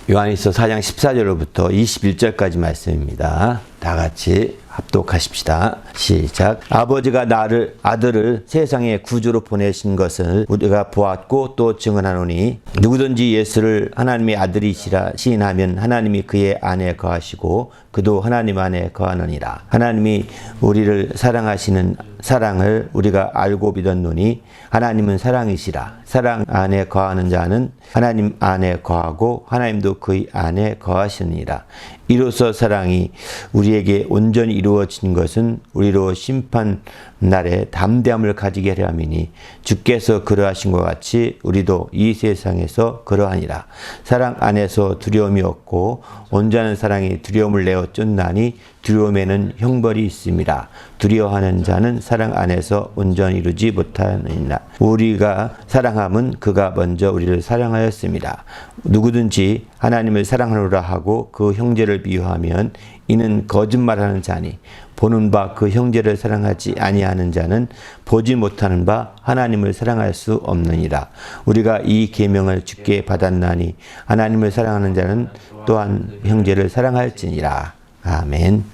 요한일서 4장 14절로부터 21절까지 말씀입니다. 다 같이 합독하십시다. 시작. 아버지가 아들을 세상에 구주로 보내신 것을 우리가 보았고 또 증언하노니 누구든지 예수를 하나님의 아들이시라 시인하면 하나님이 그의 안에 거하시고 그도 하나님 안에 거하느니라. 하나님이 우리를 사랑하시는 사랑을 우리가 알고 믿었노니 하나님은 사랑이시라. 사랑 안에 거하는 자는 하나님 안에 거하고 하나님도 그의 안에 거하시느니라. 이로써 사랑이 우리에게 온전히 이루어진 것은 우리로 심판 날에 담대함을 가지게 하려 함이니 주께서 그러하신 것 같이 우리도 이 세상에서 그러하니라. 사랑 안에서 두려움이 없고 온전한 사랑이 두려움을 내어 쫓나니 두려움에는 형벌이 있습니다. 두려워하는 자는 사랑 안에서 온전히 이루지 못하느니라. 우리가 사랑함은 그가 먼저 우리를 사랑하였습니다. 누구든지 하나님을 사랑하노라 하고 그 형제를 미워하면 이는 거짓말하는 자니 보는 바 그 형제를 사랑하지 아니하는 자는 보지 못하는 바 하나님을 사랑할 수 없느니라. 우리가 이 계명을 주께 받았나니 하나님을 사랑하는 자는 또한 형제를 사랑할지니라. 아멘.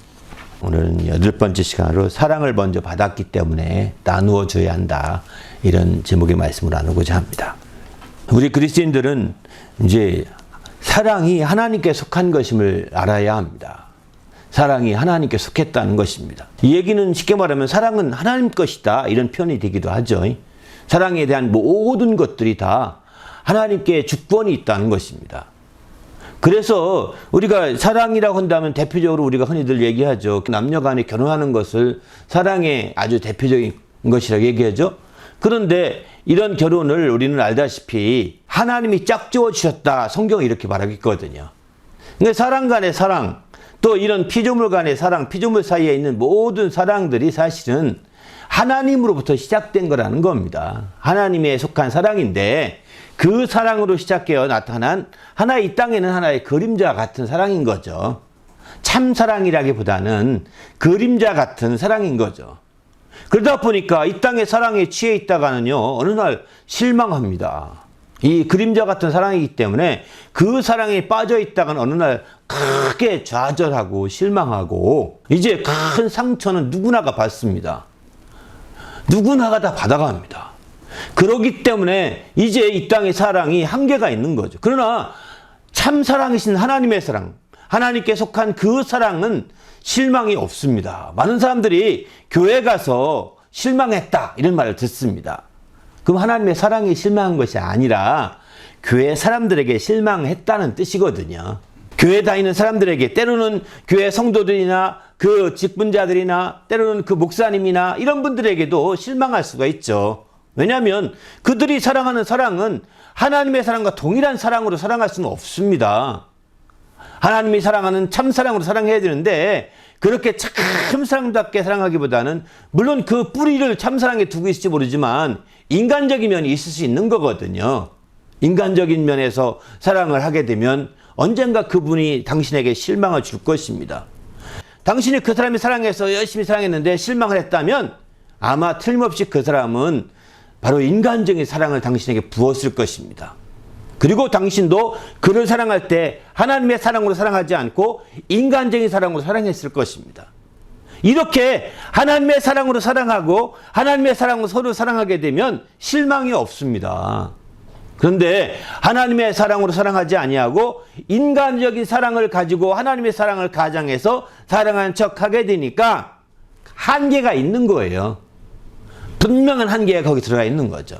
오늘은 8번째 시간으로 사랑을 먼저 받았기 때문에 나누어 줘야 한다. 이런 제목의 말씀을 나누고자 합니다. 우리 그리스도인들은 이제 사랑이 하나님께 속한 것임을 알아야 합니다. 사랑이 하나님께 속했다는 것입니다. 이 얘기는 쉽게 말하면 사랑은 하나님 것이다 이런 표현이 되기도 하죠. 사랑에 대한 모든 것들이 다 하나님께 주권이 있다는 것입니다. 그래서 우리가 사랑이라고 한다면 대표적으로 우리가 흔히들 얘기하죠. 남녀 간에 결혼하는 것을 사랑의 아주 대표적인 것이라고 얘기하죠. 그런데 이런 결혼을 우리는 알다시피 하나님이 짝지어 주셨다. 성경이 이렇게 말하고 있거든요. 그러니까 사랑 간의 사랑, 또 이런 피조물 간의 사랑, 피조물 사이에 있는 모든 사랑들이 사실은 하나님으로부터 시작된 거라는 겁니다. 하나님에 속한 사랑인데 그 사랑으로 시작되어 나타난 하나의 이 땅에는 하나의 그림자 같은 사랑인 거죠. 참 사랑이라기보다는 그림자 같은 사랑인 거죠. 그러다 보니까 이 땅의 사랑에 취해 있다가는요, 어느 날 실망합니다. 이 그림자 같은 사랑이기 때문에 그 사랑에 빠져 있다가는 어느 날 크게 좌절하고 실망하고 이제 큰 상처는 누구나가 받습니다. 누구나가 다 받아갑니다. 그렇기 때문에 이제 이 땅의 사랑이 한계가 있는 거죠. 그러나 참 사랑이신 하나님의 사랑, 하나님께 속한 그 사랑은 실망이 없습니다. 많은 사람들이 교회 가서 실망했다 이런 말을 듣습니다. 그럼 하나님의 사랑이 실망한 것이 아니라 교회 사람들에게 실망했다는 뜻이거든요. 교회 다니는 사람들에게, 때로는 교회 성도들이나 그 직분자들이나 때로는 그 목사님이나 이런 분들에게도 실망할 수가 있죠. 왜냐하면 그들이 사랑하는 사랑은 하나님의 사랑과 동일한 사랑으로 사랑할 수는 없습니다. 하나님이 사랑하는 참 사랑으로 사랑해야 되는데 그렇게 참 사랑답게 사랑하기보다는 물론 그 뿌리를 참 사랑에 두고 있을지 모르지만 인간적인 면이 있을 수 있는 거거든요. 인간적인 면에서 사랑을 하게 되면 언젠가 그분이 당신에게 실망을 줄 것입니다. 당신이 그 사람이 사랑해서 열심히 사랑했는데 실망을 했다면 아마 틀림없이 그 사람은 바로 인간적인 사랑을 당신에게 부었을 것입니다. 그리고 당신도 그를 사랑할 때 하나님의 사랑으로 사랑하지 않고 인간적인 사랑으로 사랑했을 것입니다. 이렇게 하나님의 사랑으로 사랑하고 하나님의 사랑으로 서로 사랑하게 되면 실망이 없습니다. 그런데 하나님의 사랑으로 사랑하지 아니하고 인간적인 사랑을 가지고 하나님의 사랑을 가장해서 사랑하는 척하게 되니까 한계가 있는 거예요. 분명한 한계가 거기 들어가 있는 거죠.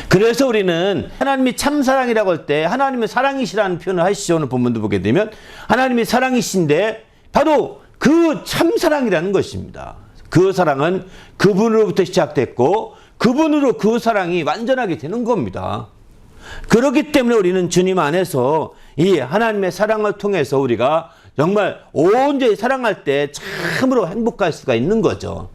그래서 우리는 하나님이 참사랑이라고 할 때 하나님은 사랑이시라는 표현을 하시죠. 오늘 본문도 보게 되면 하나님이 사랑이신데 바로 그 참사랑이라는 것입니다. 그 사랑은 그분으로부터 시작됐고 그분으로 그 사랑이 완전하게 되는 겁니다. 그렇기 때문에 우리는 주님 안에서 이 하나님의 사랑을 통해서 우리가 정말 온전히 사랑할 때 참으로 행복할 수가 있는 거죠.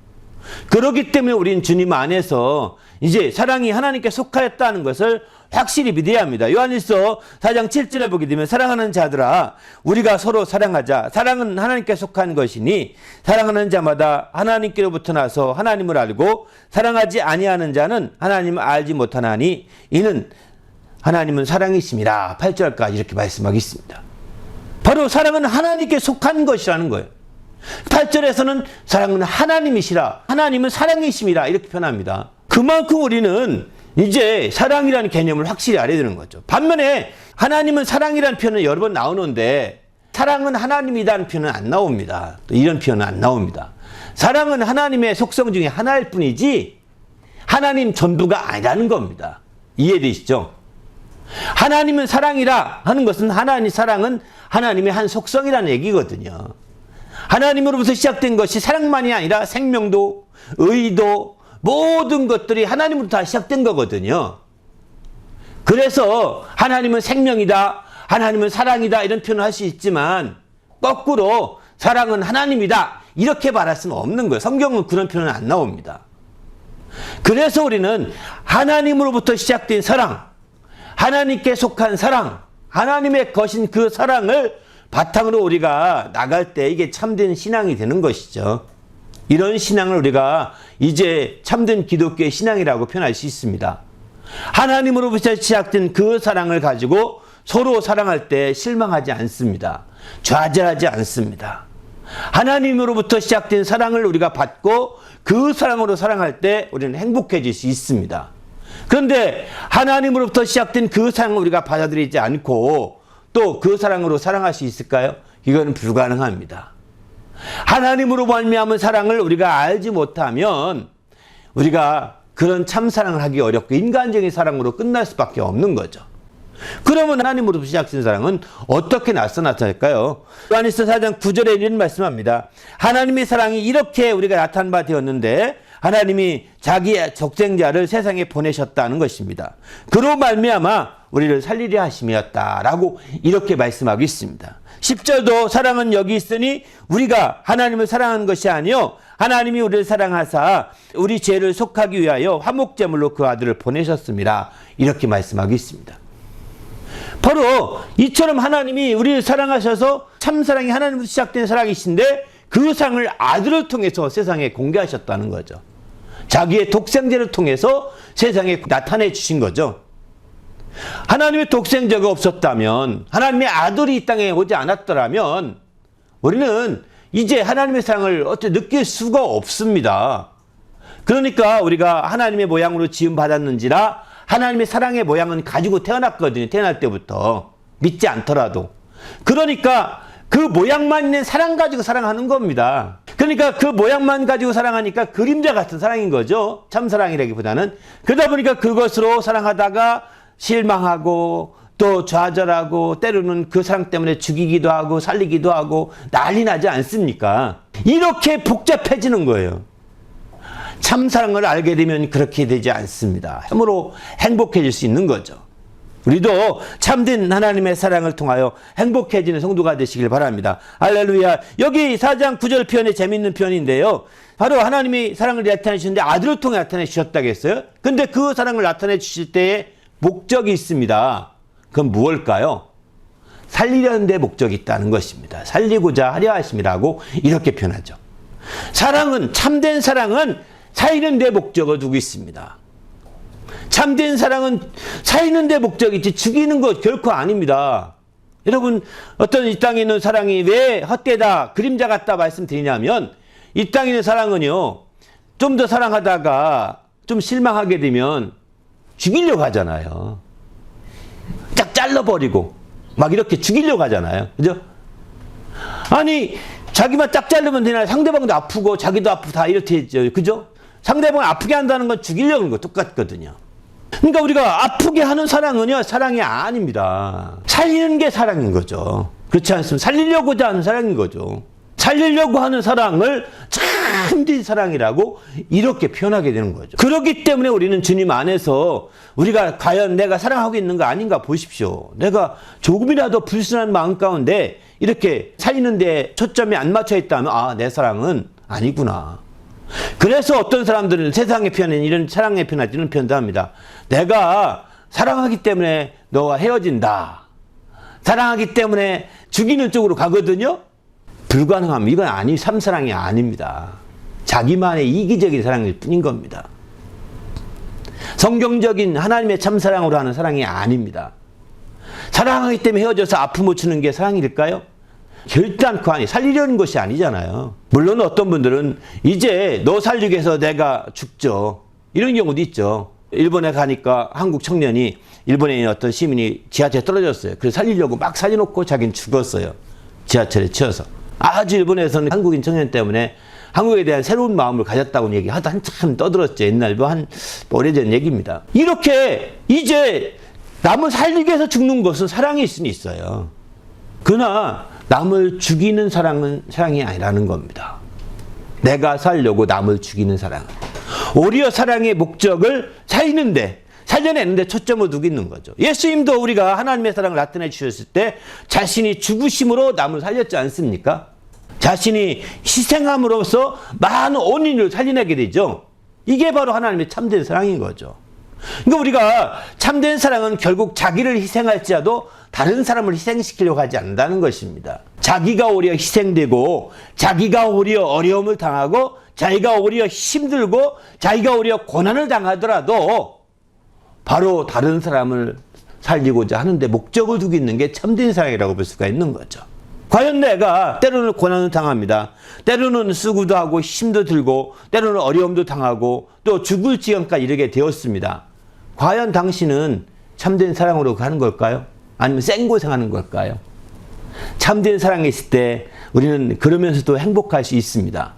그렇기 때문에 우리는 주님 안에서 이제 사랑이 하나님께 속하였다는 것을 확실히 믿어야 합니다. 요한일서 4장 7절에 보게 되면 사랑하는 자들아 우리가 서로 사랑하자. 사랑은 하나님께 속한 것이니 사랑하는 자마다 하나님께로부터 나서 하나님을 알고 사랑하지 아니하는 자는 하나님을 알지 못하나니 이는 하나님은 사랑이심이라 8절까지 이렇게 말씀하겠습니다. 바로 사랑은 하나님께 속한 것이라는 거예요. 8절에서는 사랑은 하나님이시라, 하나님은 사랑이심이라 이렇게 표현합니다. 그만큼 우리는 이제 사랑이라는 개념을 확실히 알아야 되는 거죠. 반면에 하나님은 사랑이라는 표현은 여러 번 나오는데 사랑은 하나님이라는 표현은 안 나옵니다. 또 이런 표현은 안 나옵니다. 사랑은 하나님의 속성 중에 하나일 뿐이지 하나님 전부가 아니라는 겁니다. 이해되시죠? 하나님은 사랑이라 하는 것은 사랑은 하나님의 한 속성이라는 얘기거든요. 하나님으로부터 시작된 것이 사랑만이 아니라 생명도, 의도, 모든 것들이 하나님으로부터 다 시작된 거거든요. 그래서 하나님은 생명이다, 하나님은 사랑이다 이런 표현을 할 수 있지만 거꾸로 사랑은 하나님이다 이렇게 말할 수는 없는 거예요. 성경은 그런 표현은 안 나옵니다. 그래서 우리는 하나님으로부터 시작된 사랑, 하나님께 속한 사랑, 하나님의 것인 그 사랑을 바탕으로 우리가 나갈 때 이게 참된 신앙이 되는 것이죠. 이런 신앙을 우리가 이제 참된 기독교의 신앙이라고 표현할 수 있습니다. 하나님으로부터 시작된 그 사랑을 가지고 서로 사랑할 때 실망하지 않습니다. 좌절하지 않습니다. 하나님으로부터 시작된 사랑을 우리가 받고 그 사랑으로 사랑할 때 우리는 행복해질 수 있습니다. 그런데 하나님으로부터 시작된 그 사랑을 우리가 받아들이지 않고 또 그 사랑으로 사랑할 수 있을까요? 이건 불가능합니다. 하나님으로 말미암은 사랑을 우리가 알지 못하면 우리가 그런 참사랑을 하기 어렵고 인간적인 사랑으로 끝날 수밖에 없는 거죠. 그러면 하나님으로부터 시작된 사랑은 어떻게 나타날까요? 요한일서 4장 9절에 이런 말씀합니다. 하나님의 사랑이 이렇게 우리가 나타난 바 되었는데 하나님이 자기의 적생자를 세상에 보내셨다는 것입니다. 그로 말미암아 우리를 살리려 하심이었다라고 이렇게 말씀하고 있습니다. 10절도 사랑은 여기 있으니 우리가 하나님을 사랑하는 것이 아니요 하나님이 우리를 사랑하사 우리 죄를 속하기 위하여 화목제물로 그 아들을 보내셨습니다. 이렇게 말씀하고 있습니다. 바로 이처럼 하나님이 우리를 사랑하셔서 참사랑이 하나님으로 시작된 사랑이신데 그 사랑을 아들을 통해서 세상에 공개하셨다는 거죠. 자기의 독생자를 통해서 세상에 나타내 주신 거죠. 하나님의 독생자가 없었다면, 하나님의 아들이 이 땅에 오지 않았더라면 우리는 이제 하나님의 사랑을 어떻게 느낄 수가 없습니다. 그러니까 우리가 하나님의 모양으로 지음 받았는지라 하나님의 사랑의 모양은 가지고 태어났거든요. 태어날 때부터. 믿지 않더라도. 그러니까 그 모양만 있는 사랑 가지고 사랑하는 겁니다. 그러니까 그 모양만 가지고 사랑하니까 그림자 같은 사랑인 거죠. 참사랑이라기보다는. 그러다 보니까 그것으로 사랑하다가 실망하고 또 좌절하고 때로는 그 사랑 때문에 죽이기도 하고 살리기도 하고 난리 나지 않습니까? 이렇게 복잡해지는 거예요. 참사랑을 알게 되면 그렇게 되지 않습니다. 참으로 행복해질 수 있는 거죠. 우리도 참된 하나님의 사랑을 통하여 행복해지는 성도가 되시길 바랍니다. 할렐루야. 여기 4장 9절 표현이 재밌는 표현인데요. 바로 하나님이 사랑을 나타내 주시는데 아들을 통해 나타내 주셨다고 했어요. 근데 그 사랑을 나타내 주실 때에 목적이 있습니다. 그건 무엇일까요? 살리려는 데 목적이 있다는 것입니다. 살리고자 하려 하심이라고 이렇게 표현하죠. 사랑은, 참된 사랑은 살리는 데 목적을 두고 있습니다. 참된 사랑은 살리는 데 목적이 있지 죽이는 것 결코 아닙니다. 여러분, 어떤 이 땅에 있는 사랑이 왜 헛되다, 그림자 같다 말씀드리냐면 이 땅에 있는 사랑은요, 좀 더 사랑하다가 좀 실망하게 되면 죽이려고 하잖아요. 쫙 잘라버리고 막 이렇게 죽이려고 하잖아요. 그죠? 아니, 자기만 딱 자르면 되나? 상대방도 아프고 자기도 아프고 다 이렇게 했죠. 그죠? 상대방을 아프게 한다는 건 죽이려는 거 똑같거든요. 그러니까 우리가 아프게 하는 사랑은요, 사랑이 아닙니다. 살리는 게 사랑인 거죠. 그렇지 않습니까? 살리려고자 하는 사랑인 거죠. 살리려고 하는 사랑을 참된 사랑이라고 이렇게 표현하게 되는 거죠. 그렇기 때문에 우리는 주님 안에서 우리가 과연 내가 사랑하고 있는 거 아닌가 보십시오. 내가 조금이라도 불순한 마음 가운데 이렇게 살리는 데 초점이 안 맞춰 있다면 아, 내 사랑은 아니구나. 그래서 어떤 사람들은 세상의 표현은 이런 사랑의 표현을 이런 표현도 합니다. 내가 사랑하기 때문에 너와 헤어진다. 사랑하기 때문에 죽이는 쪽으로 가거든요. 불가능합니다. 이건 참사랑이 아닙니다. 자기만의 이기적인 사랑일 뿐인 겁니다. 성경적인 하나님의 참사랑으로 하는 사랑이 아닙니다. 사랑하기 때문에 헤어져서 아픔 못 치는 게 사랑일까요? 결단코 아니, 살리려는 것이 아니잖아요. 물론 어떤 분들은 이제 너 살리기 위해서 내가 죽죠, 이런 경우도 있죠. 일본에 가니까 한국 청년이 일본에 있는 어떤 시민이 지하철에 떨어졌어요. 그래서 살리려고 막 살려놓고 자기는 죽었어요. 지하철에 치여서. 아주 일본에서는 한국인 청년 때문에 한국에 대한 새로운 마음을 가졌다고 얘기하다 한참 떠들었죠. 옛날 한 오래전 얘기입니다. 이렇게 이제 남을 살리기 위해서 죽는 것은 사랑일 수는 있어요. 그러나 남을 죽이는 사랑은 사랑이 아니라는 겁니다. 내가 살려고 남을 죽이는 사랑은. 오히려 사랑의 목적을 살려내는데 초점을 두고 있는 거죠. 예수님도 우리가 하나님의 사랑을 나타내 주셨을 때 자신이 죽으심으로 남을 살렸지 않습니까? 자신이 희생함으로써 많은 온인을 살려내게 되죠. 이게 바로 하나님의 참된 사랑인 거죠. 그러니까 우리가 참된 사랑은 결국 자기를 희생할지라도 다른 사람을 희생시키려고 하지 않는다는 것입니다. 자기가 오히려 희생되고, 자기가 오히려 어려움을 당하고, 자기가 오히려 힘들고, 자기가 오히려 고난을 당하더라도 바로 다른 사람을 살리고자 하는데 목적을 두고 있는 게 참된 사랑이라고 볼 수가 있는 거죠. 과연 내가 때로는 고난을 당합니다. 때로는 쓰고도 하고 힘도 들고 때로는 어려움도 당하고 또 죽을 지경까지 이르게 되었습니다. 과연 당신은 참된 사랑으로 가는 걸까요? 아니면 생고생하는 걸까요? 참된 사랑이 있을 때 우리는 그러면서도 행복할 수 있습니다.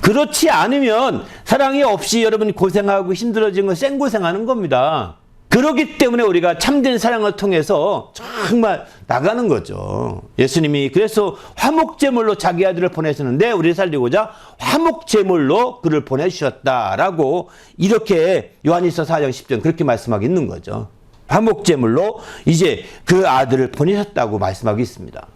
그렇지 않으면 사랑이 없이 여러분이 고생하고 힘들어지는 건 생고생하는 겁니다. 그렇기 때문에 우리가 참된 사랑을 통해서 정말 나가는 거죠. 예수님이 그래서 화목제물로 자기 아들을 보내셨는데 우리를 살리고자 화목제물로 그를 보내주셨다라고 이렇게 요한일서 4장 10절 그렇게 말씀하고 있는 거죠. 화목제물로 이제 그 아들을 보내셨다고 말씀하고 있습니다.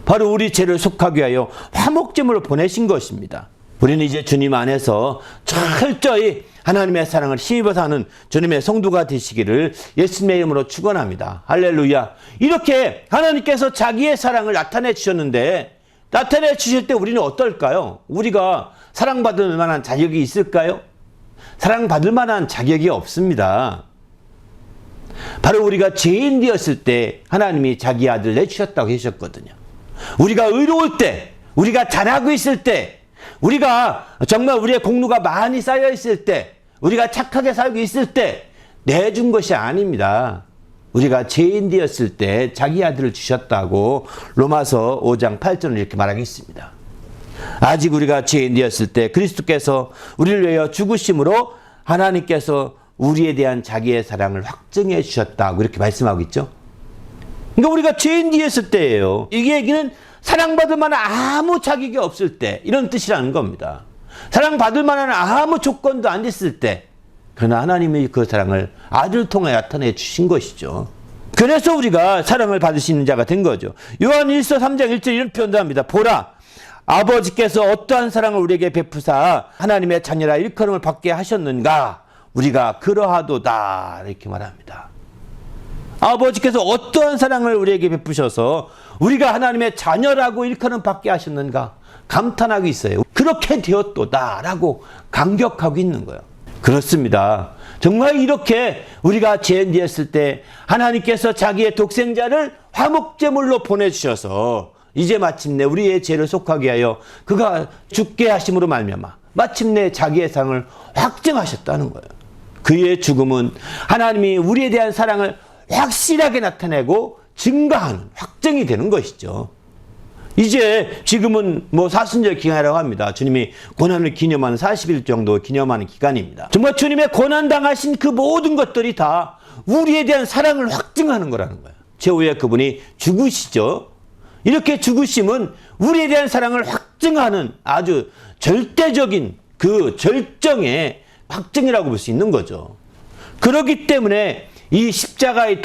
바로 우리 죄를 속하기 위하여 화목제물로 보내신 것입니다. 우리는 이제 주님 안에서 철저히 하나님의 사랑을 힘입어 사는 주님의 성도가 되시기를 예수님의 이름으로 축원합니다. 할렐루야. 이렇게 하나님께서 자기의 사랑을 나타내 주셨는데 나타내 주실 때 우리는 어떨까요? 우리가 사랑받을 만한 자격이 있을까요? 사랑받을 만한 자격이 없습니다. 바로 우리가 죄인 되었을 때 하나님이 자기 아들 내주셨다고 하셨거든요. 우리가 의로울 때, 우리가 잘하고 있을 때, 우리가 정말 우리의 공로가 많이 쌓여 있을 때, 우리가 착하게 살고 있을 때 내준 것이 아닙니다. 우리가 죄인 되었을 때 자기 아들을 주셨다고 로마서 5장 8절을 이렇게 말하고 있습니다. 아직 우리가 죄인 되었을 때 그리스도께서 우리를 위하여 죽으심으로 하나님께서 우리에 대한 자기의 사랑을 확증해 주셨다고 이렇게 말씀하고 있죠. 그러니까 우리가 죄인 되었을 때예요. 이 얘기는 사랑받을 만한 아무 자격이 없을 때 이런 뜻이라는 겁니다. 사랑받을 만한 아무 조건도 안 됐을 때 그러나 하나님이 그 사랑을 아들을 통해 나타내 주신 것이죠. 그래서 우리가 사랑을 받을 수 있는 자가 된 거죠. 요한 1서 3장 1절 이런 표현도 합니다. 보라 아버지께서 어떠한 사랑을 우리에게 베푸사 하나님의 자녀라 일컬음을 받게 하셨는가 우리가 그러하도다 이렇게 말합니다. 아버지께서 어떠한 사랑을 우리에게 베푸셔서 우리가 하나님의 자녀라고 일컬음 받게 하셨는가 감탄하고 있어요. 그렇게 되었도다라고 감격하고 있는 거예요. 그렇습니다. 정말 이렇게 우리가 죄인 되었을 때 하나님께서 자기의 독생자를 화목제물로 보내주셔서 이제 마침내 우리의 죄를 속하게 하여 그가 죽게 하심으로 말미암아 마침내 자기의 사랑을 확증하셨다는 거예요. 그의 죽음은 하나님이 우리에 대한 사랑을 확실하게 나타내고 증거하는 확증이 되는 것이죠. 이제 지금은 사순절 기간이라고 합니다. 주님이 고난을 기념하는 40일 정도 기념하는 기간입니다. 정말 주님의 고난당하신 그 모든 것들이 다 우리에 대한 사랑을 확증하는 거라는 거예요. 최후에 그분이 죽으시죠. 이렇게 죽으심은 우리에 대한 사랑을 확증하는 아주 절대적인 그 절정의 확증이라고 볼 수 있는 거죠. 그렇기 때문에 이 십자가의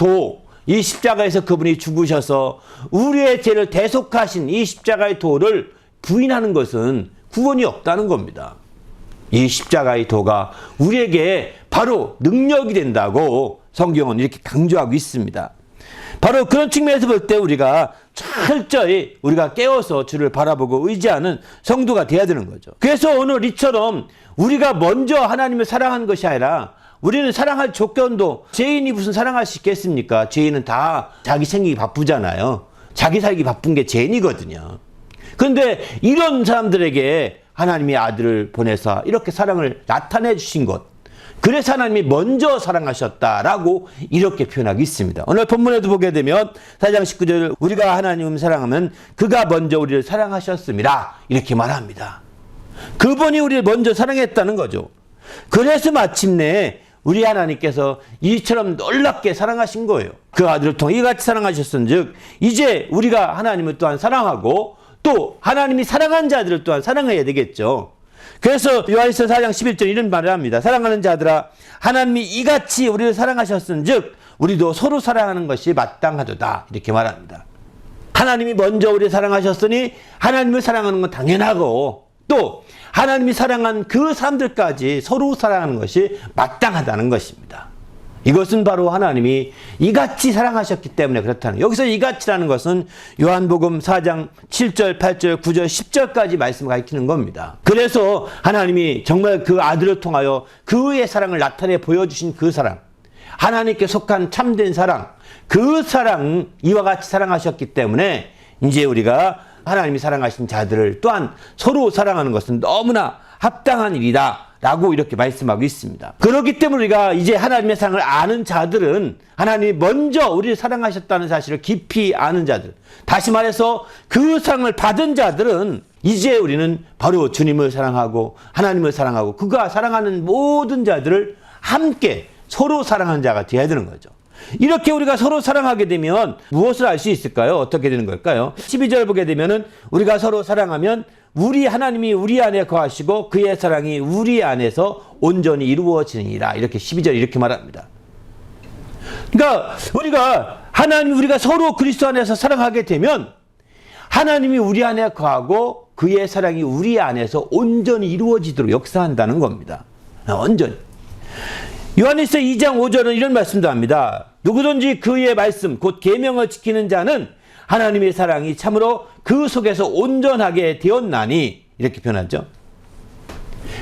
이 십자가에서 그분이 죽으셔서 우리의 죄를 대속하신 이 십자가의 도를 부인하는 것은 구원이 없다는 겁니다. 이 십자가의 도가 우리에게 바로 능력이 된다고 성경은 이렇게 강조하고 있습니다. 바로 그런 측면에서 볼 때 우리가 철저히 우리가 깨어서 주를 바라보고 의지하는 성도가 되어야 되는 거죠. 그래서 오늘 이처럼 우리가 먼저 하나님을 사랑하는 것이 아니라 우리는 사랑할 조건도 죄인이 무슨 사랑할 수 있겠습니까? 죄인은 다 자기 생기기 바쁘잖아요. 자기 살기 바쁜 게 죄인이거든요. 그런데 이런 사람들에게 하나님의 아들을 보내서 이렇게 사랑을 나타내 주신 것, 그래서 하나님이 먼저 사랑하셨다라고 이렇게 표현하고 있습니다. 오늘 본문에도 보게 되면 4장 19절 우리가 하나님을 사랑하면 그가 먼저 우리를 사랑하셨습니다. 이렇게 말합니다. 그분이 우리를 먼저 사랑했다는 거죠. 그래서 마침내 우리 하나님께서 이처럼 놀랍게 사랑하신 거예요. 그 아들을 통해 이같이 사랑하셨은즉 이제 우리가 하나님을 또한 사랑하고 또 하나님이 사랑한 자들을 또한 사랑해야 되겠죠. 그래서 요한일서 4장 11절 이런 말을 합니다. 사랑하는 자들아 하나님이 이같이 우리를 사랑하셨은즉 우리도 서로 사랑하는 것이 마땅하도다. 이렇게 말합니다. 하나님이 먼저 우리를 사랑하셨으니 하나님을 사랑하는 건 당연하고 또 하나님이 사랑한 그 사람들까지 서로 사랑하는 것이 마땅하다는 것입니다. 이것은 바로 하나님이 이같이 사랑하셨기 때문에 그렇다는 거예요. 여기서 이같이라는 것은 요한복음 4장 7절, 8절, 9절, 10절까지 말씀을 가리키는 겁니다. 그래서 하나님이 정말 그 아들을 통하여 그의 사랑을 나타내 보여주신 그 사랑, 하나님께 속한 참된 사랑, 그 사랑 이와 같이 사랑하셨기 때문에 이제 우리가 하나님이 사랑하신 자들을 또한 서로 사랑하는 것은 너무나 합당한 일이다 라고 이렇게 말씀하고 있습니다. 그렇기 때문에 우리가 이제 하나님의 사랑을 아는 자들은 하나님이 먼저 우리를 사랑하셨다는 사실을 깊이 아는 자들, 다시 말해서 그 사랑을 받은 자들은 이제 우리는 바로 주님을 사랑하고 하나님을 사랑하고 그가 사랑하는 모든 자들을 함께 서로 사랑하는 자가 되어야 되는 거죠. 이렇게 우리가 서로 사랑하게 되면 무엇을 알 수 있을까요? 어떻게 되는 걸까요? 12절 보게 되면은 우리가 서로 사랑하면 우리 하나님이 우리 안에 거하시고 그의 사랑이 우리 안에서 온전히 이루어지느니라. 이렇게 12절 이렇게 말합니다. 그러니까 우리가 서로 그리스도 안에서 사랑하게 되면 하나님이 우리 안에 거하고 그의 사랑이 우리 안에서 온전히 이루어지도록 역사한다는 겁니다. 온전히. 요한일서 2장 5절은 이런 말씀도 합니다. 누구든지 그의 말씀 곧 계명을 지키는 자는 하나님의 사랑이 참으로 그 속에서 온전하게 되었나니 이렇게 표현하죠.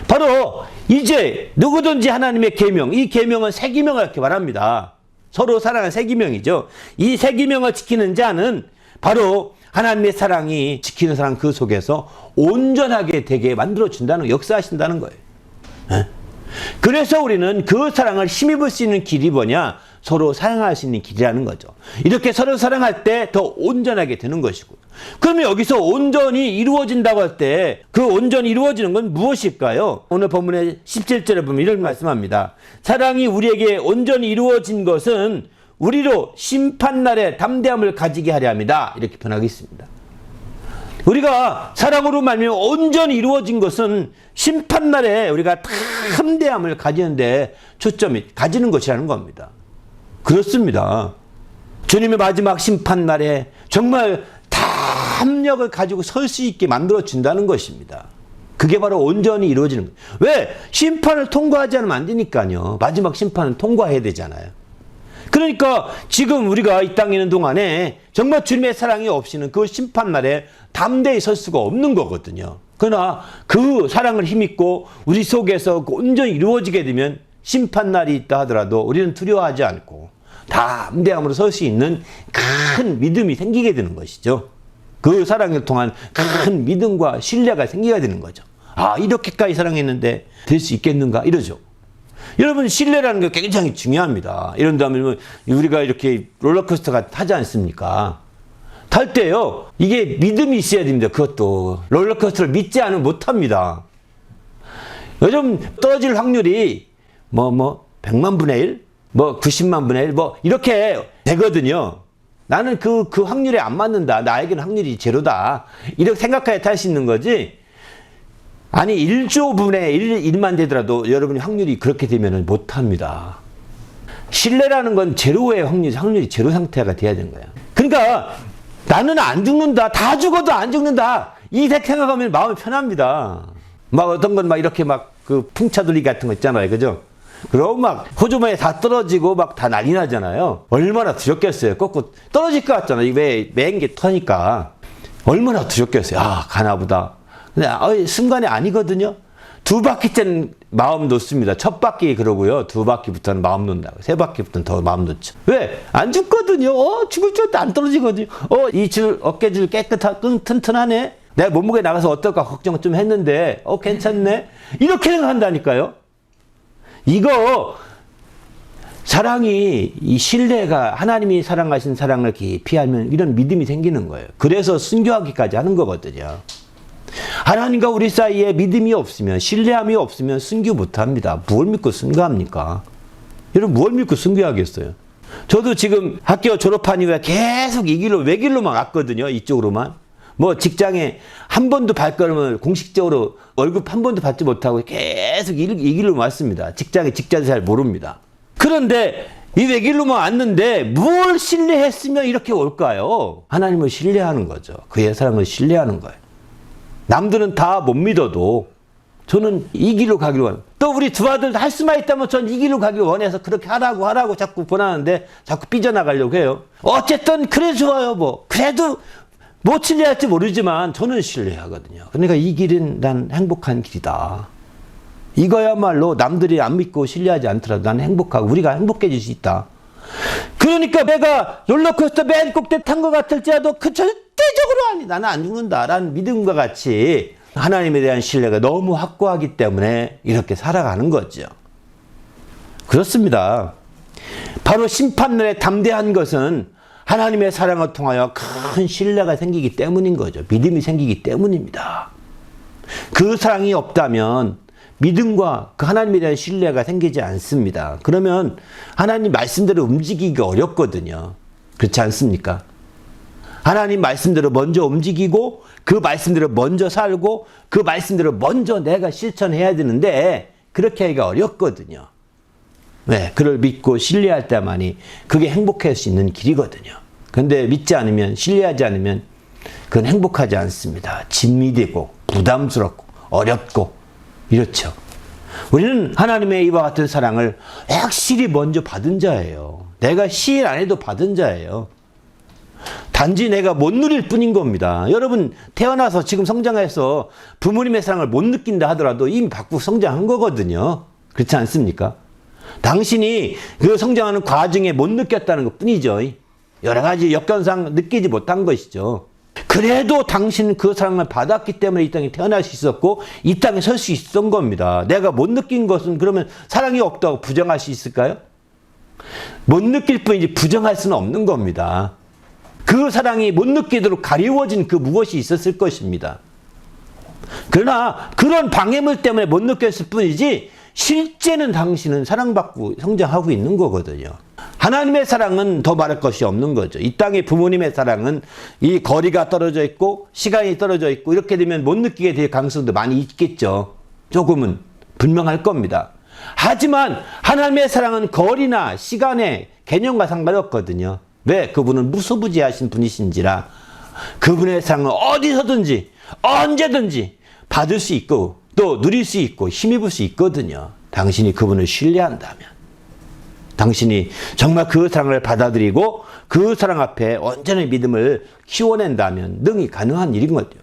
바로 이제 누구든지 하나님의 계명, 이 계명은 새 계명을 이렇게 말합니다. 서로 사랑하는 새 계명이죠. 이 새 계명을 지키는 자는 바로 하나님의 사랑이 지키는 사람 그 속에서 온전하게 되게 만들어준다는 역사하신다는 거예요. 그래서 우리는 그 사랑을 힘입을 수 있는 길이 뭐냐? 서로 사랑할 수 있는 길이라는 거죠. 이렇게 서로 사랑할 때 더 온전하게 되는 것이고. 그러면 여기서 온전히 이루어진다고 할 때 그 온전히 이루어지는 건 무엇일까요? 오늘 본문의 17절에 보면 이런 말씀합니다. 사랑이 우리에게 온전히 이루어진 것은 우리로 심판날에 담대함을 가지게 하려 합니다. 이렇게 표현하고 있습니다. 우리가 사랑으로 말미암아 온전히 이루어진 것은 심판날에 우리가 담대함을 가지는데 초점이 가지는 것이라는 겁니다. 그렇습니다. 주님의 마지막 심판날에 정말 담력을 가지고 설 수 있게 만들어준다는 것입니다. 그게 바로 온전히 이루어지는 거예요. 왜? 심판을 통과하지 않으면 안 되니까요. 마지막 심판은 통과해야 되잖아요. 그러니까 지금 우리가 이 땅에 있는 동안에 정말 주님의 사랑이 없이는 그 심판날에 담대히 설 수가 없는 거거든요. 그러나 그 사랑을 힘입고 우리 속에서 온전히 이루어지게 되면 심판날이 있다 하더라도 우리는 두려워하지 않고 담대함으로 설 수 있는 큰 믿음이 생기게 되는 것이죠. 그 사랑을 통한 큰 믿음과 신뢰가 생기게 되는 거죠. 아, 이렇게까지 사랑했는데 될 수 있겠는가? 이러죠. 여러분, 신뢰라는 게 굉장히 중요합니다. 이런 다음에 우리가 이렇게 롤러코스터가 타지 않습니까? 탈 때요, 이게 믿음이 있어야 됩니다. 그것도. 롤러코스터를 믿지 않으면 못 탑니다. 요즘 떨어질 확률이 100만 분의 1? 90만 분의 1? 이렇게 되거든요. 나는 그 확률에 안 맞는다. 나에게는 확률이 제로다. 이렇게 생각하여 탈 수 있는 거지. 아니 1조 분의 1만 되더라도 여러분이 확률이 그렇게 되면 못합니다. 신뢰라는 건 제로의 확률이 제로 상태가 돼야 되는 거야. 그러니까 나는 안 죽는다. 다 죽어도 안 죽는다. 이 생각하면 마음이 편합니다. 어떤 건 이렇게 그 풍차 돌리기 같은 거 있잖아요. 그죠? 그럼 호주머니에 다 떨어지고 다 난리 나잖아요. 얼마나 두렵겠어요. 거꾸로 떨어질 것 같잖아요. 왜 매인게 터니까. 얼마나 두렵겠어요. 아, 가나보다. 근데 순간이 아니거든요. 두 바퀴째는 마음 놓습니다. 첫 바퀴 그러고요. 두 바퀴부터는 마음 놓는다고. 세 바퀴부터는 더 마음 놓죠. 왜? 안 죽거든요. 죽을 줄 안 떨어지거든요. 이 줄, 어깨줄 튼튼하네. 내가 몸무게 나가서 어떨까 걱정 좀 했는데, 괜찮네. 이렇게 생각한다니까요. 이거, 사랑이, 이 신뢰가 하나님이 사랑하신 사랑을 깊이 알면 이런 믿음이 생기는 거예요. 그래서 순교하기까지 하는 거거든요. 하나님과 우리 사이에 믿음이 없으면, 신뢰함이 없으면 순교 못 합니다. 무엇 믿고 순교합니까? 여러분, 무엇 믿고 순교하겠어요? 저도 지금 학교 졸업한 이후에 계속 이 길로, 외길로만 왔거든요. 이쪽으로만. 뭐 직장에 한 번도 발걸음을 공식적으로 월급 한 번도 받지 못하고 계속 이 길로 왔습니다. 직장에 직자도 잘 모릅니다. 그런데 이 외길로만 왔는데 뭘 신뢰했으면 이렇게 올까요? 하나님을 신뢰하는 거죠. 그의 사랑을 신뢰하는 거예요. 남들은 다 못 믿어도 저는 이 길로 가기로 원해요. 또 우리 두 아들 할 수만 있다면 전 이 길로 가기를 원해서 그렇게 하라고 자꾸 권하는데 자꾸 삐져나가려고 해요. 어쨌든 그래 좋아요 뭐. 그래도 뭐 신뢰할지 모르지만 저는 신뢰하거든요. 그러니까 이 길은 난 행복한 길이다. 이거야말로 남들이 안 믿고 신뢰하지 않더라도 나는 행복하고 우리가 행복해질 수 있다. 그러니까 내가 롤러코스터 맨 꼭대 탄 것 같을지라도 그 절대적으로 아니 나는 안 죽는다라는 믿음과 같이 하나님에 대한 신뢰가 너무 확고하기 때문에 이렇게 살아가는 거죠. 그렇습니다. 바로 심판날에 담대한 것은 하나님의 사랑을 통하여 큰 신뢰가 생기기 때문인 거죠. 믿음이 생기기 때문입니다. 그 사랑이 없다면 믿음과 그 하나님에 대한 신뢰가 생기지 않습니다. 그러면 하나님 말씀대로 움직이기가 어렵거든요. 그렇지 않습니까? 하나님 말씀대로 먼저 움직이고 그 말씀대로 먼저 살고 그 말씀대로 먼저 내가 실천해야 되는데 그렇게 하기가 어렵거든요. 네, 그를 믿고 신뢰할 때만이 그게 행복할 수 있는 길이거든요. 그런데 믿지 않으면 신뢰하지 않으면 그건 행복하지 않습니다. 짐이 되고 부담스럽고 어렵고 이렇죠. 우리는 하나님의 이와 같은 사랑을 확실히 먼저 받은 자예요. 내가 시인 안 해도 받은 자예요. 단지 내가 못 누릴 뿐인 겁니다. 여러분 태어나서 지금 성장해서 부모님의 사랑을 못 느낀다 하더라도 이미 받고 성장한 거거든요. 그렇지 않습니까? 당신이 그 성장하는 과정에 못 느꼈다는 것 뿐이죠. 여러 가지 여건상 느끼지 못한 것이죠. 그래도 당신은 그 사랑을 받았기 때문에 이 땅에 태어날 수 있었고 이 땅에 설 수 있었던 겁니다. 내가 못 느낀 것은 그러면 사랑이 없다고 부정할 수 있을까요? 못 느낄 뿐이지 부정할 수는 없는 겁니다. 그 사랑이 못 느끼도록 가리워진 그 무엇이 있었을 것입니다. 그러나 그런 방해물 때문에 못 느꼈을 뿐이지 실제는 당신은 사랑받고 성장하고 있는 거거든요. 하나님의 사랑은 더 말할 것이 없는 거죠. 이 땅의 부모님의 사랑은 이 거리가 떨어져 있고 시간이 떨어져 있고 이렇게 되면 못 느끼게 될 가능성도 많이 있겠죠. 조금은 분명할 겁니다. 하지만 하나님의 사랑은 거리나 시간의 개념과 상관없거든요. 왜? 그분은 무소부지하신 분이신지라 그분의 사랑은 어디서든지 언제든지 받을 수 있고 또 누릴 수 있고 힘입을 수 있거든요. 당신이 그분을 신뢰한다면. 당신이 정말 그 사랑을 받아들이고 그 사랑 앞에 온전히 믿음을 키워낸다면 능히 가능한 일인 거죠.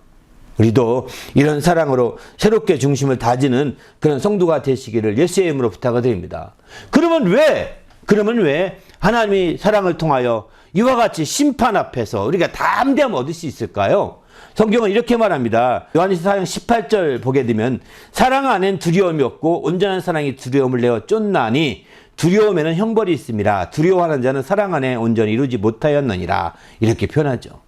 우리도 이런 사랑으로 새롭게 중심을 다지는 그런 성도가 되시기를 예수의 이름으로 부탁을 드립니다. 그러면 왜 하나님이 사랑을 통하여 이와 같이 심판 앞에서 우리가 담대함을 얻을 수 있을까요? 성경은 이렇게 말합니다. 요한일서 4장 18절 보게 되면 사랑 안엔 두려움이 없고 온전한 사랑이 두려움을 내어 쫓나니 두려움에는 형벌이 있습니다. 두려워하는 자는 사랑 안에 온전히 이루지 못하였느니라. 이렇게 표현하죠.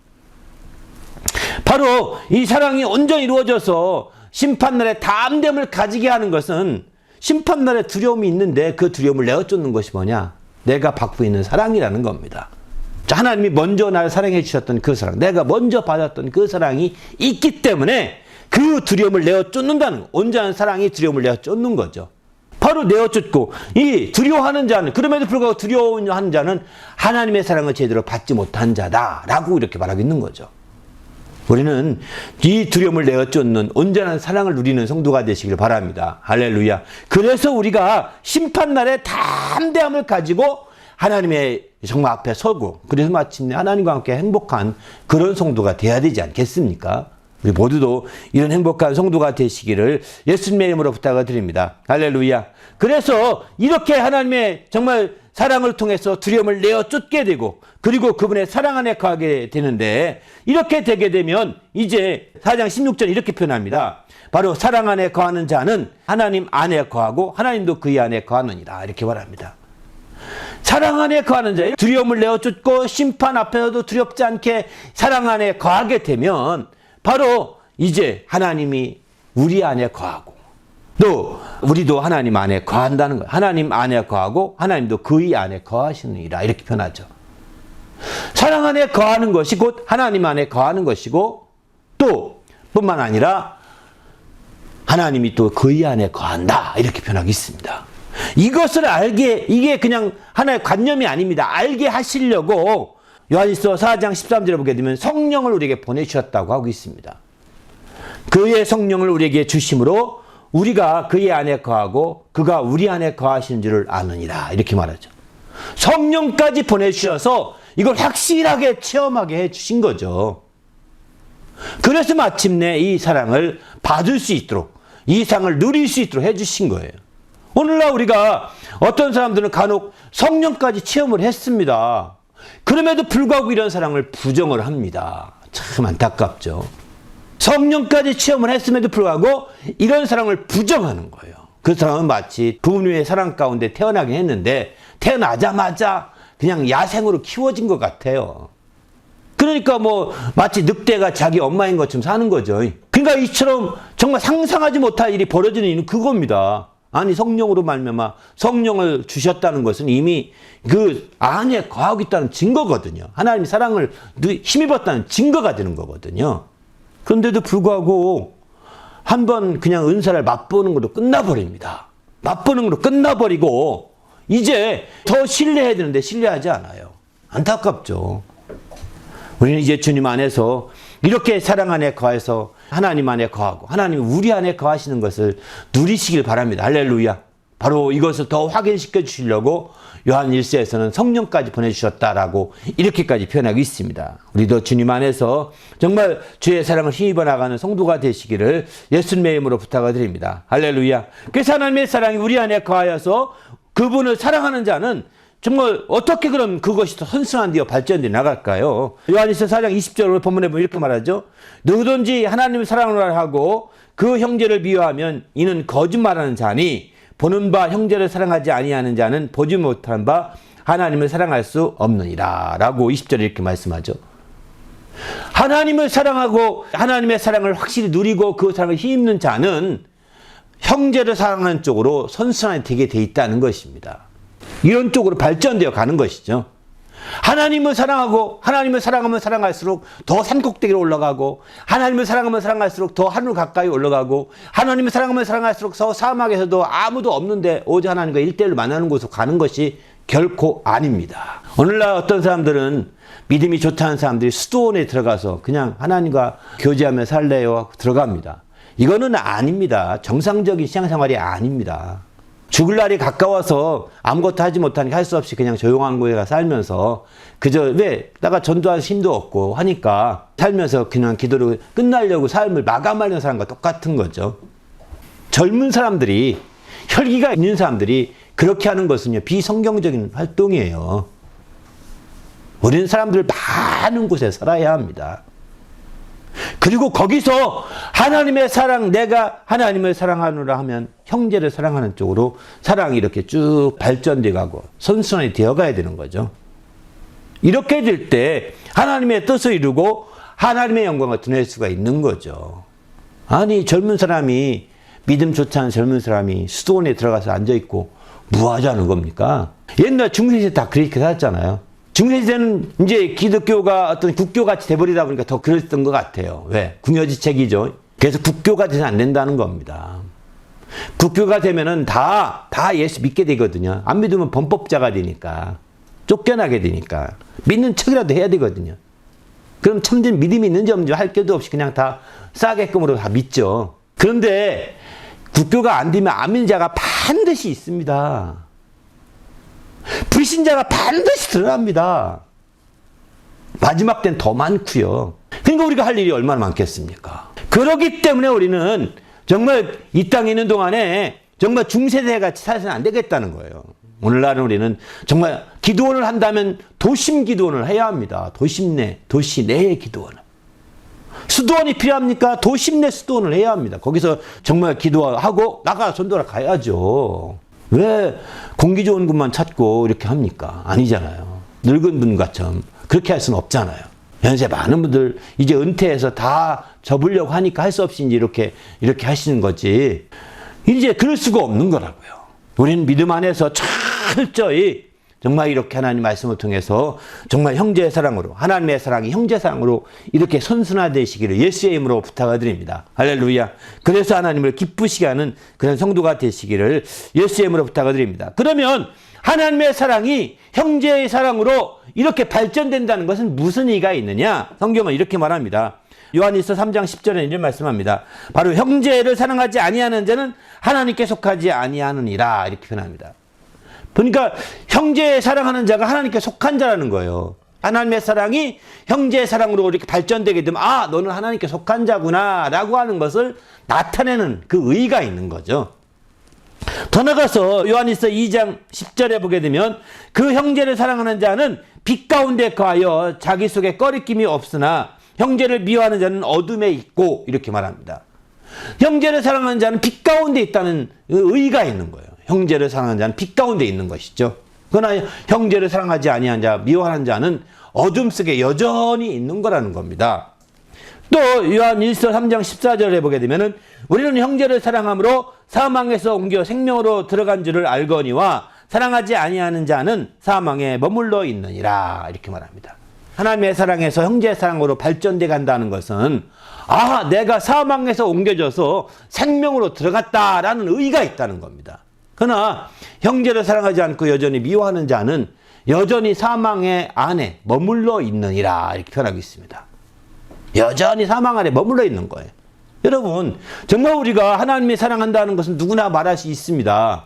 바로 이 사랑이 온전히 이루어져서 심판날에 담대함을 가지게 하는 것은 심판날에 두려움이 있는데 그 두려움을 내어 쫓는 것이 뭐냐? 내가 받고 있는 사랑이라는 겁니다. 하나님이 먼저 나를 사랑해 주셨던 그 사랑, 내가 먼저 받았던 그 사랑이 있기 때문에 그 두려움을 내어 쫓는다는 거. 온전한 사랑이 두려움을 내어 쫓는 거죠. 바로 내어 쫓고 이 두려워하는 자는 그럼에도 불구하고 두려워하는 자는 하나님의 사랑을 제대로 받지 못한 자다라고 이렇게 말하고 있는 거죠. 우리는 이 두려움을 내어 쫓는 온전한 사랑을 누리는 성도가 되시길 바랍니다. 할렐루야. 그래서 우리가 심판날에 담대함을 가지고 하나님의 정말 앞에 서고 그래서 마침내 하나님과 함께 행복한 그런 성도가 돼야 되지 않겠습니까? 우리 모두도 이런 행복한 성도가 되시기를 예수님의 이름으로 부탁을 드립니다. 할렐루야. 그래서 이렇게 하나님의 정말 사랑을 통해서 두려움을 내어 쫓게 되고 그리고 그분의 사랑 안에 거하게 되는데 이렇게 되게 되면 이제 4장 16절 이렇게 표현합니다. 바로 사랑 안에 거하는 자는 하나님 안에 거하고 하나님도 그의 안에 거하느니라 이렇게 말합니다. 사랑 안에 거하는 자, 두려움을 내어 쫓고 심판 앞에서도 두렵지 않게 사랑 안에 거하게 되면 바로 이제 하나님이 우리 안에 거하고 또 우리도 하나님 안에 거한다는 거예요. 하나님 안에 거하고 하나님도 그의 안에 거하시느니라 이렇게 표현하죠. 사랑 안에 거하는 것이 곧 하나님 안에 거하는 것이고 또 뿐만 아니라 하나님이 또 그의 안에 거한다 이렇게 표현하고 있습니다. 이것을 알게 이게 그냥 하나의 관념이 아닙니다. 알게 하시려고 요한일서 4장 13절에 보게 되면 성령을 우리에게 보내주셨다고 하고 있습니다. 그의 성령을 우리에게 주심으로 우리가 그의 안에 거하고 그가 우리 안에 거하시는 줄을 아느니라 이렇게 말하죠. 성령까지 보내주셔서 이걸 확실하게 체험하게 해주신 거죠. 그래서 마침내 이 사랑을 받을 수 있도록 이 상을 누릴 수 있도록 해주신 거예요. 오늘날 우리가 어떤 사람들은 간혹 성령까지 체험을 했습니다. 그럼에도 불구하고 이런 사랑을 부정을 합니다. 참 안타깝죠. 성령까지 체험을 했음에도 불구하고 이런 사랑을 부정하는 거예요. 그 사람은 마치 부모님의 사랑 가운데 태어나긴 했는데 태어나자마자 그냥 야생으로 키워진 것 같아요. 그러니까 뭐 마치 늑대가 자기 엄마인 것처럼 사는 거죠. 그러니까 이처럼 정말 상상하지 못할 일이 벌어지는 이유는 그겁니다. 아니 성령으로 말미암아 성령을 주셨다는 것은 이미 그 안에 거하고 있다는 증거거든요. 하나님이 사랑을 힘입었다는 증거가 되는 거거든요. 그런데도 불구하고 한번 그냥 은사를 맛보는 것도 끝나버립니다. 맛보는 것도 끝나버리고 이제 더 신뢰해야 되는데 신뢰하지 않아요. 안타깝죠. 우리는 이제 주님 안에서 이렇게 사랑 안에 거해서 하나님 안에 거하고 하나님이 우리 안에 거하시는 것을 누리시길 바랍니다. 할렐루야. 바로 이것을 더 확인시켜 주시려고 요한 1서에서는 성령까지 보내주셨다라고 이렇게까지 표현하고 있습니다. 우리도 주님 안에서 정말 주의 사랑을 힘입어 나가는 성도가 되시기를 예수님의 이름으로 부탁을 드립니다. 할렐루야. 그래서 하나님의 사랑이 우리 안에 거하여서 그분을 사랑하는 자는 정말 어떻게 그럼 그것이 더 선순환되어 발전되어 나갈까요? 요한일서 4장 20절 본문에 보면 이렇게 말하죠. 누구든지 하나님을 사랑을 하고 그 형제를 미워하면 이는 거짓말하는 자니 보는 바 형제를 사랑하지 아니하는 자는 보지 못한 바 하나님을 사랑할 수 없느니라 라고 20절에 이렇게 말씀하죠. 하나님을 사랑하고 하나님의 사랑을 확실히 누리고 그 사랑을 힘입는 자는 형제를 사랑하는 쪽으로 선순환이 되게 돼 있다는 것입니다. 이런 쪽으로 발전되어 가는 것이죠. 하나님을 사랑하고 하나님을 사랑하면 사랑할수록 더 산꼭대기로 올라가고 하나님을 사랑하면 사랑할수록 더 하늘 가까이 올라가고 하나님을 사랑하면 사랑할수록 더 사막에서도 아무도 없는데 오직 하나님과 1대1로 만나는 곳으로 가는 것이 결코 아닙니다. 오늘날 어떤 사람들은 믿음이 좋다는 사람들이 수도원에 들어가서 그냥 하나님과 교제하며 살래요 들어갑니다. 이거는 아닙니다. 정상적인 신앙생활이 아닙니다. 죽을 날이 가까워서 아무것도 하지 못하니까 할 수 없이 그냥 조용한 곳에 살면서 그저 왜 내가 전도할 힘도 없고 하니까 살면서 그냥 기도를 끝나려고 삶을 마감하려는 사람과 똑같은 거죠. 젊은 사람들이 혈기가 있는 사람들이 그렇게 하는 것은요 비성경적인 활동이에요. 우리는 사람들 많은 곳에 살아야 합니다. 그리고 거기서 하나님의 사랑, 내가 하나님을 사랑하노라 하면 형제를 사랑하는 쪽으로 사랑이 이렇게 쭉 발전돼 가고 선순환이 되어 가야 되는 거죠. 이렇게 될 때 하나님의 뜻을 이루고 하나님의 영광을 드러낼 수가 있는 거죠. 아니 젊은 사람이 믿음 좋지 않은 젊은 사람이 수도원에 들어가서 앉아있고 뭐 하자는 겁니까? 옛날 중세시대 다 그렇게 살았잖아요. 중세시대는 이제 기독교가 어떤 국교같이 돼버리다 보니까 더 그랬던 것 같아요. 왜? 궁여지책이죠. 그래서 국교가 돼서 안 된다는 겁니다. 국교가 되면은 다 예수 믿게 되거든요. 안 믿으면 범법자가 되니까. 쫓겨나게 되니까. 믿는 척이라도 해야 되거든요. 그럼 참된 믿음이 있는지 없는지 할 게도 없이 그냥 다 싸게끔으로 다 믿죠. 그런데 국교가 안 되면 안 믿는 자가 반드시 있습니다. 불신자가 반드시 드러납니다. 마지막 때는 더 많고요. 그러니까 우리가 할 일이 얼마나 많겠습니까? 그렇기 때문에 우리는 정말 이 땅에 있는 동안에 정말 중세대같이 살아서는 안 되겠다는 거예요. 오늘날은 우리는 정말 기도원을 한다면 도심 기도원을 해야 합니다. 도시 내의 기도원을. 수도원이 필요합니까? 도심 내 수도원을 해야 합니다. 거기서 정말 기도하고 나가 전도를 가야죠. 왜 공기 좋은 곳만 찾고 이렇게 합니까? 아니잖아요. 늙은 분과처럼 그렇게 할 수는 없잖아요. 연세 많은 분들 이제 은퇴해서 다 접으려고 하니까 할 수 없이 이제 이렇게 하시는 거지. 이제 그럴 수가 없는 거라고요. 우리는 믿음 안에서 철저히 정말 이렇게 하나님 말씀을 통해서 정말 형제의 사랑으로, 하나님의 사랑이 형제 사랑으로 이렇게 선순화되시기를 예수의 이름으로 부탁을 드립니다. 할렐루야. 그래서 하나님을 기쁘시게 하는 그런 성도가 되시기를 예수의 이름으로 부탁을 드립니다. 그러면 하나님의 사랑이 형제의 사랑으로 이렇게 발전된다는 것은 무슨 의미가 있느냐? 성경은 이렇게 말합니다. 요한일서 3장 10절에 이런 말씀합니다. 바로 형제를 사랑하지 아니하는 자는 하나님께 속하지 아니하느니라, 이렇게 표현합니다. 그러니까 형제의 사랑하는 자가 하나님께 속한 자라는 거예요. 하나님의 사랑이 형제의 사랑으로 이렇게 발전되게 되면 아, 너는 하나님께 속한 자구나 라고 하는 것을 나타내는 그 의의가 있는 거죠. 더 나가서 요한일서 2장 10절에 보게 되면 그 형제를 사랑하는 자는 빛 가운데 거하여 자기 속에 꺼리낌이 없으나 형제를 미워하는 자는 어둠에 있고, 이렇게 말합니다. 형제를 사랑하는 자는 빛 가운데 있다는 의의가 있는 거예요. 형제를 사랑하는 자는 빛 가운데 있는 것이죠. 그러나 형제를 사랑하지 아니하는 자, 미워하는 자는 어둠 속에 여전히 있는 거라는 겁니다. 또 요한일서 3장 14절에 보게 되면은 우리는 형제를 사랑함으로 사망에서 옮겨 생명으로 들어간 줄을 알거니와 사랑하지 아니하는 자는 사망에 머물러 있느니라, 이렇게 말합니다. 하나님의 사랑에서 형제의 사랑으로 발전돼 간다는 것은 아, 내가 사망에서 옮겨져서 생명으로 들어갔다라는 의의가 있다는 겁니다. 그러나 형제를 사랑하지 않고 여전히 미워하는 자는 여전히 사망의 안에 머물러 있느니라, 이렇게 표현하고 있습니다. 여전히 사망 안에 머물러 있는 거예요. 여러분, 정말 우리가 하나님이 사랑한다는 것은 누구나 말할 수 있습니다.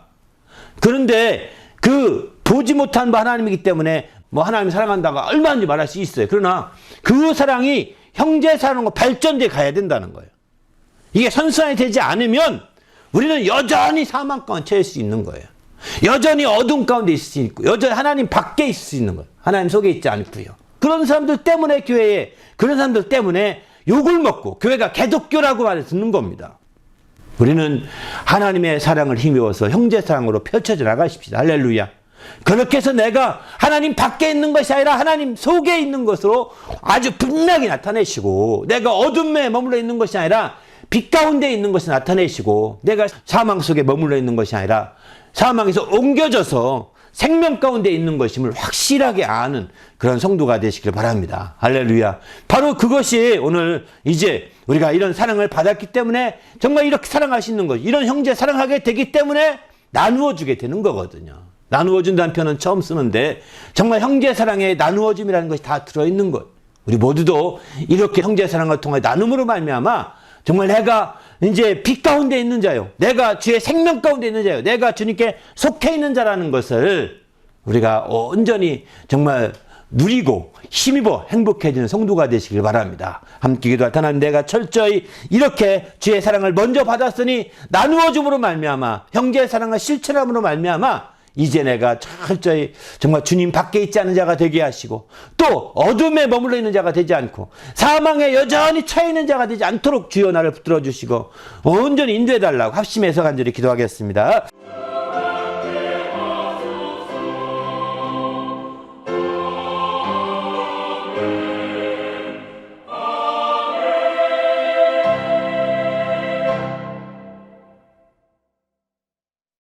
그런데 그 보지 못한 바 하나님이기 때문에 뭐 하나님 사랑한다고 얼마든지 말할 수 있어요. 그러나 그 사랑이 형제 사랑으로 발전돼 가야 된다는 거예요. 이게 선순환이 되지 않으면 우리는 여전히 사망 가운데 처할 수 있는 거예요. 여전히 어둠 가운데 있을 수 있고, 여전히 하나님 밖에 있을 수 있는 거예요. 하나님 속에 있지 않고요. 그런 사람들 때문에 교회에, 그런 사람들 때문에 욕을 먹고 교회가 개독교라고 말해 듣는 겁니다. 우리는 하나님의 사랑을 힘입어서 형제 사랑으로 펼쳐져 나가십시다. 할렐루야. 그렇게 해서 내가 하나님 밖에 있는 것이 아니라 하나님 속에 있는 것으로 아주 분명히 나타내시고, 내가 어둠에 머물러 있는 것이 아니라 빛 가운데 있는 것을 나타내시고, 내가 사망 속에 머물러 있는 것이 아니라 사망에서 옮겨져서 생명 가운데 있는 것임을 확실하게 아는 그런 성도가 되시길 바랍니다. 할렐루야. 바로 그것이 오늘 이제 우리가 이런 사랑을 받았기 때문에 정말 이렇게 사랑할 수 있는 것, 이런 형제 사랑하게 되기 때문에 나누어 주게 되는 거거든요. 나누어 준다는 표현은 처음 쓰는데 정말 형제 사랑에 나누어 줌이라는 것이 다 들어있는 것. 우리 모두도 이렇게 형제 사랑을 통해 나눔으로 말미암아 정말 내가 이제 빛 가운데 있는 자요, 내가 주의 생명 가운데 있는 자요, 내가 주님께 속해 있는 자라는 것을 우리가 온전히 정말 누리고 힘입어 행복해지는 성도가 되시길 바랍니다. 함께 기도할 때 하나님, 내가 철저히 이렇게 주의 사랑을 먼저 받았으니 나누어 줌으로 말미암아 형제의 사랑을 실천함으로 말미암아 이제 내가 철저히 정말 주님 밖에 있지 않은 자가 되게 하시고, 또 어둠에 머물러 있는 자가 되지 않고 사망에 여전히 처해 있는 자가 되지 않도록 주여 나를 붙들어 주시고 온전히 인도해 달라고 합심해서 간절히 기도하겠습니다.